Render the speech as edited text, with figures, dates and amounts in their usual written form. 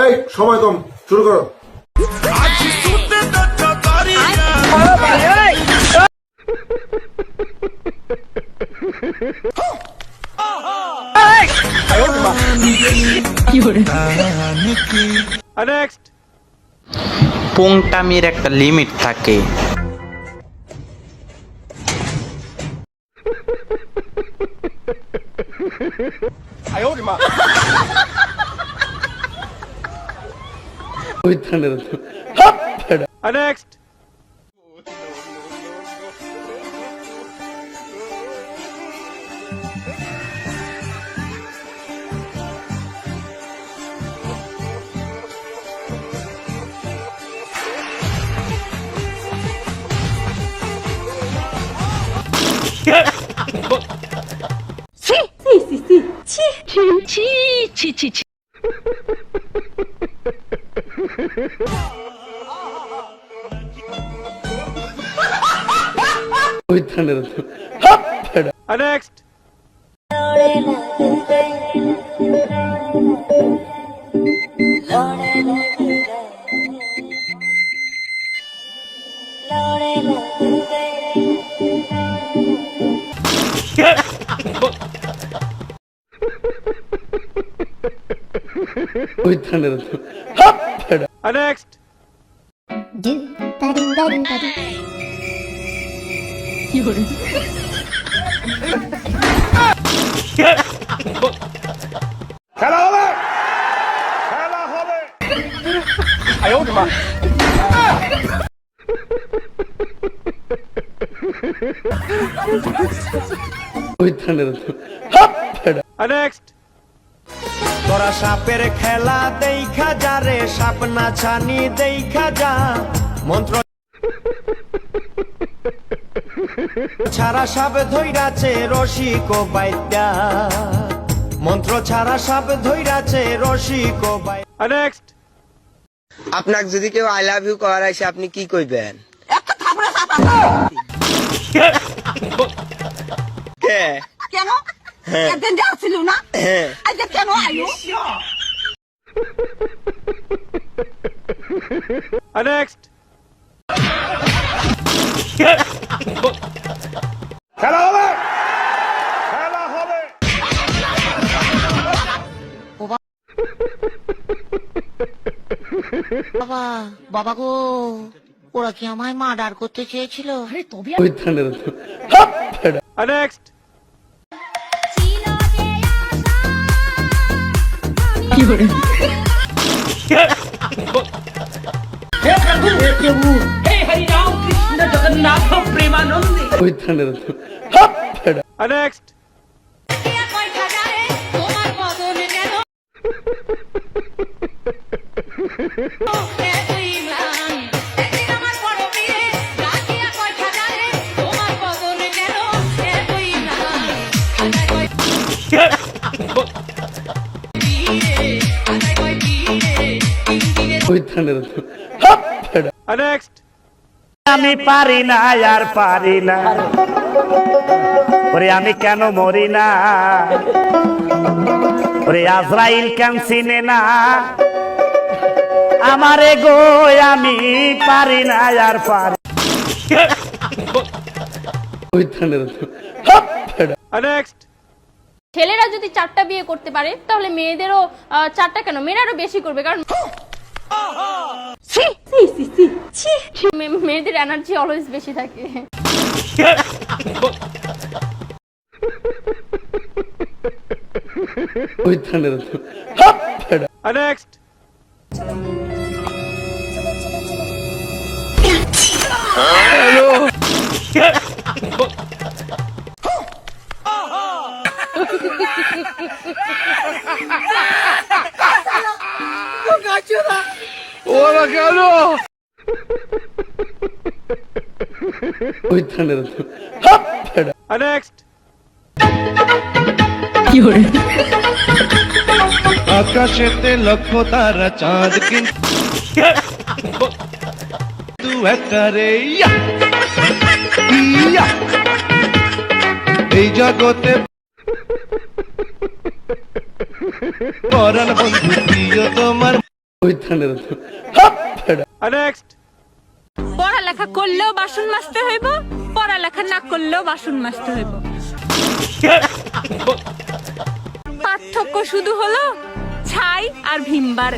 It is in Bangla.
এই সময় কম, শুরু করো। পুংটামির একটা লিমিট থাকে। তোরা সাপের খেলা দেখা যা রে, সাপ না ছানি দেখা যা, মন্ত্র ছাড়া সাপ ধইরাছে রসিক বাইদ্যা, মন্ত্র ছাড়া সাপ ধইরাছে রসিক বাইদ্যা। আপনাকে যদি কেউ আই লাভ ইউ করার আসে আপনি কি কইবেন? কে কেন একদিন যাচ্ছিল না, আজকে কেন আইলো? খেলা হবে, খেলা হবে। বাবা বাবা গো, ওরা কি আমায় মার্ডার করতে চেয়েছিল? আমি পারি না আর পারি না, ওরে আমি কেন মরি না, ওরে আজরাইল কেন চিনে না আমারে গো, আমি পারি না আর পারি। ছেলেরা যদি 4টা বিয়ে করতে পারে তাহলে মেয়েদেরও 4টা কেন, মেয়েরা আরো বেশি করবে, কারণ মেয়েদের এনার্জি অলওয়েজ বেশি থাকে। ওরা কেন? আকাশেতে লক্ষ তারা চাঁদ কিন্তু একটা রে এই জগতে পরাণ বন্ধু প্রিয় তোমার পড়ালেখা করলেও বাসন মাজতে হইব, পড়ালেখা না করলেও বাসন মাজতে হইব। পার্থক্য শুধু হলো ছাই আর ভিমবার।